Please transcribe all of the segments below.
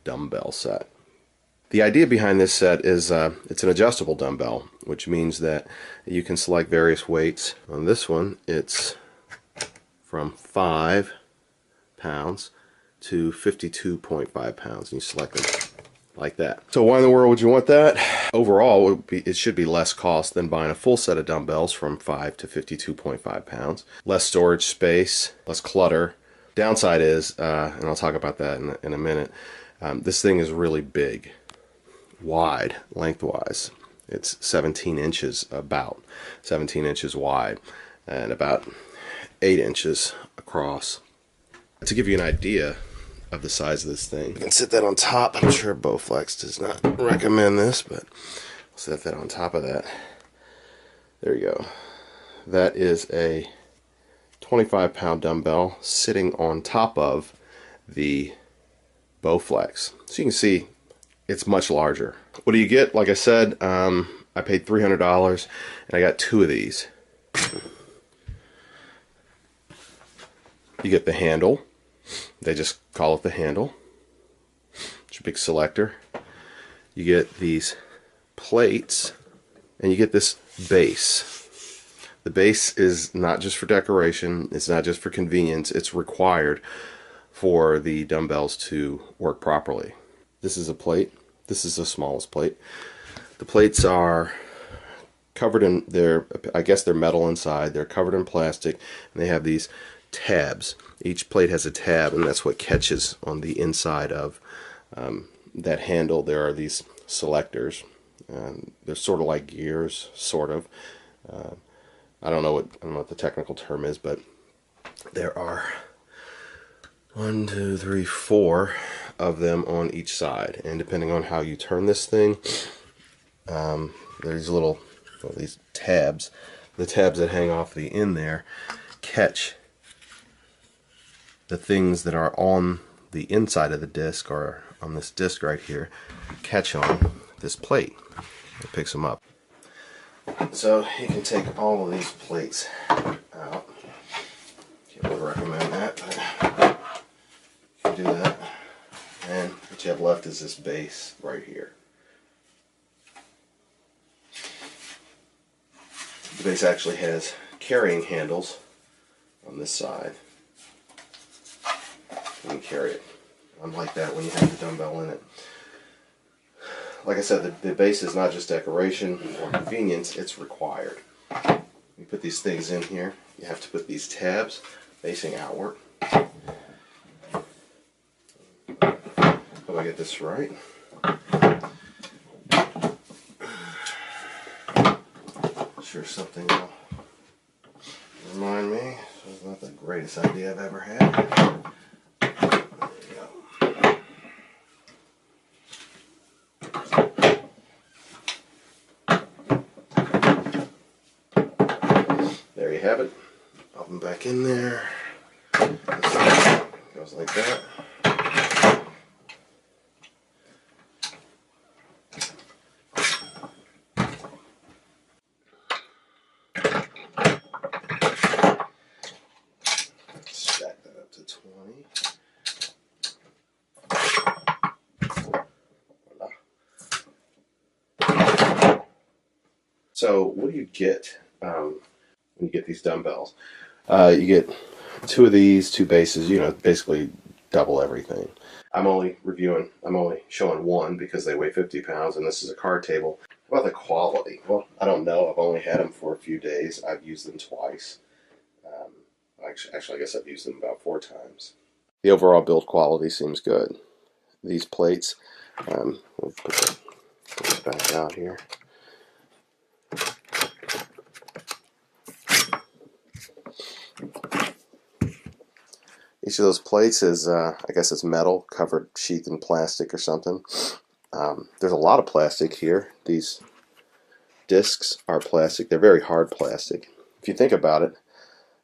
Dumbbell set. The idea behind this set is it's an adjustable dumbbell, which means that you can select various weights. On this one, it's from 5 pounds to 52.5 pounds, and you select them like that. So why in the world would you want that? Overall, it should be less cost than buying a full set of dumbbells from 5 to 52.5 pounds. Less storage space, less clutter. Downside is, and I'll talk about that in a minute, this thing is really big, wide, lengthwise. It's 17 inches, about 17 inches wide, and about 8 inches across. To give you an idea of the size of this thing, you can sit that on top. I'm sure Bowflex does not recommend this, but I'll set that on top of that. There you go. That is a 25-pound dumbbell sitting on top of the Bowflex. So you can see it's much larger. What do you get? Like I said, I paid $300 and I got 2 of these. You get the handle. They just call it the handle. It's a big selector. You get these plates and you get this base. The base is not just for decoration, it's not just for convenience, it's required for the dumbbells to work properly. This is a plate. This is the smallest plate. The plates are covered in, I guess they're metal inside, they're covered in plastic, and they have these tabs. Each plate has a tab, and that's what catches on the inside of that handle. There are these selectors. They're sort of like gears, sort of. I don't know what the technical term is, but there are 1, 2, 3, 4 of them on each side, and depending on how you turn this thing, there's these tabs. The tabs that hang off the end there catch the things that are on the inside of the disc, or on this disc right here, catch on this plate. It picks them up. So you can take all of these plates out. Can't really recommend that, but you can do that. And what you have left is this base right here. The base actually has carrying handles on this side. You can carry it. Unlike that when you have the dumbbell in it. Like I said, the base is not just decoration or convenience, it's required. You put these things in here, you have to put these tabs facing outward. Hope I get this right. Sure something will remind me. So it's not the greatest idea I've ever had. There you have it. Pop them back in there. This goes like that. Stack that up to 20. Voila. So what do you get when you get these dumbbells? You get 2 of these, 2 bases, basically double everything. I'm only showing 1 because they weigh 50 pounds and this is a card table. How about the quality? Well, I don't know. I've only had them for a few days. I've used them twice. Actually, I guess I've used them about 4 times. The overall build quality seems good. These plates, we'll put this back out here. Each of those plates is, I guess it's metal, covered, sheathed in plastic or something. There's a lot of plastic here. These discs are plastic. They're very hard plastic. If you think about it,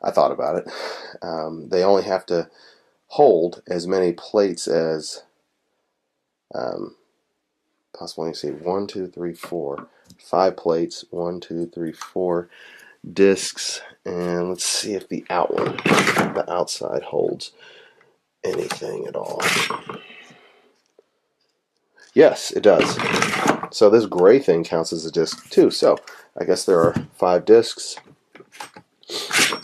I thought about it, they only have to hold as many plates as possible. You see 1, 2, 3, 4, 5 plates, 1, 2, 3, 4 discs, and let's see if the outside holds anything at all. Yes, it does. So this gray thing counts as a disc too. So I guess there are 5 discs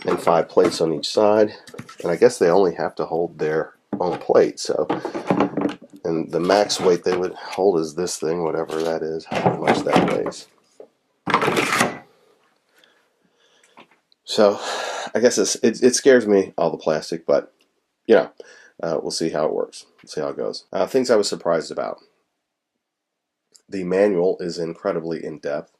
and 5 plates on each side. And I guess they only have to hold their own plate. So, and the max weight they would hold is this thing, whatever that is, how much that weighs. So I guess it scares me, all the plastic, but you know, we'll see how it works. We'll see how it goes. Things I was surprised about. The manual is incredibly in-depth.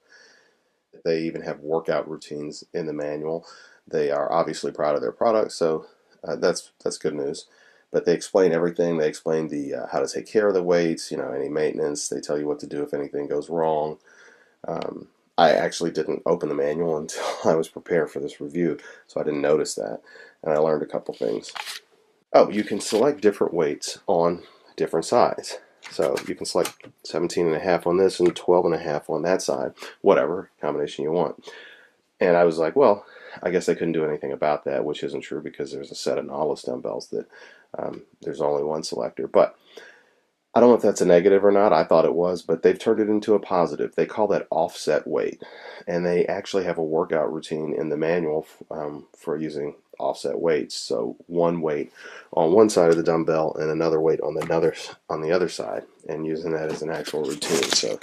They even have workout routines in the manual. They are obviously proud of their product, so that's good news. But they explain everything. They explain the how to take care of the weights, you know, any maintenance. They tell you what to do if anything goes wrong. I actually didn't open the manual until I was prepared for this review, so I didn't notice that. And I learned a couple things. Oh, you can select different weights on different sides. So you can select 17.5 on this and 12.5 on that side, whatever combination you want. And I was like, well, I guess I couldn't do anything about that, which isn't true because there's a set of Nautilus dumbbells that there's only one selector. But I don't know if that's a negative or not. I thought it was, but they've turned it into a positive. They call that offset weight, and they actually have a workout routine in the manual for using offset weights. So one weight on one side of the dumbbell and another weight on the other side, and using that as an actual routine. So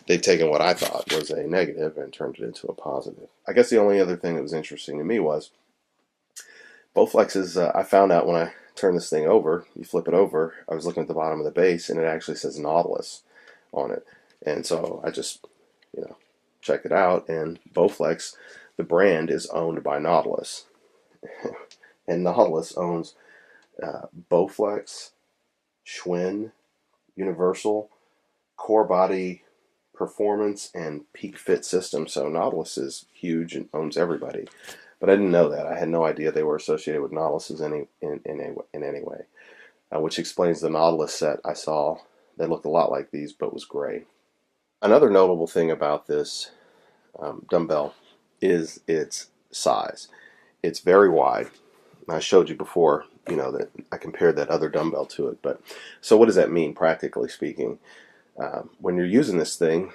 they've taken what I thought was a negative and turned it into a positive. I guess the only other thing that was interesting to me was Bowflex is, I found out when I turn this thing over, you flip it over, I was looking at the bottom of the base and it actually says Nautilus on it. And so I just, you know, checked it out, and Bowflex, the brand, is owned by Nautilus. And Nautilus owns Bowflex, Schwinn, Universal, Core Body Performance, and Peak Fit System. So Nautilus is huge and owns everybody. But I didn't know that. I had no idea they were associated with Nautilus in any way, which explains the Nautilus set I saw that looked a lot like these but was gray. Another notable thing about this dumbbell is its size. It's very wide. I showed you before, you know, that I compared that other dumbbell to it. But so what does that mean, practically speaking? When you're using this thing,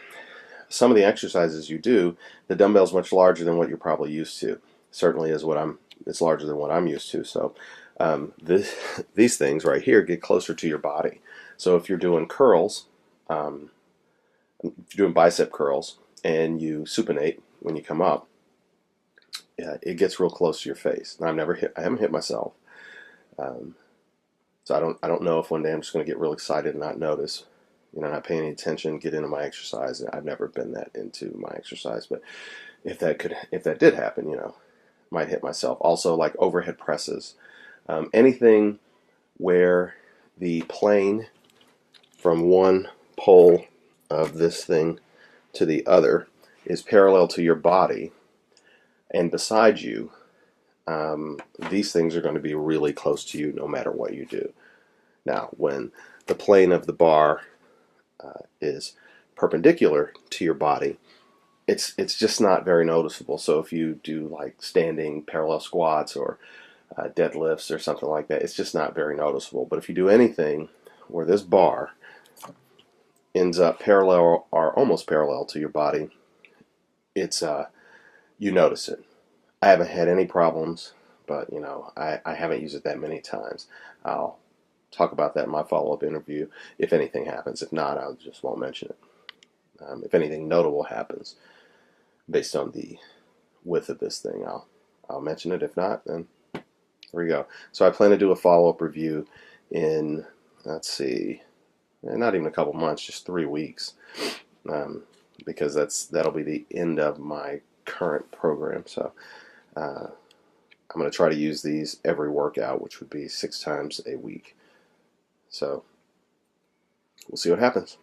some of the exercises you do, the dumbbell's much larger than what you're probably used to. Certainly is it's larger than what I'm used to. So these things right here get closer to your body. So if you're doing curls, if you're doing bicep curls and you supinate when you come up, it gets real close to your face. And I haven't hit myself. So I don't know if one day I'm just going to get real excited and not notice, you know, not pay any attention, get into my exercise. I've never been that into my exercise, but if that did happen, you know, might hit myself. Also, like overhead presses, anything where the plane from one pole of this thing to the other is parallel to your body and beside you, these things are going to be really close to you no matter what you do. Now, when the plane of the bar is perpendicular to your body, it's just not very noticeable. So if you do like standing parallel squats or deadlifts or something like that, it's just not very noticeable. But if you do anything where this bar ends up parallel or almost parallel to your body, it's you notice it. I haven't had any problems, but you know, I haven't used it that many times. I'll talk about that in my follow-up interview if anything happens. If not, I just won't mention it. If anything notable happens based on the width of this thing, I'll mention it. If not, then there we go. So I plan to do a follow-up review in, let's see, not even a couple months, just 3 weeks, because that'll be the end of my current program. So I'm going to try to use these every workout, which would be 6 times a week. So we'll see what happens.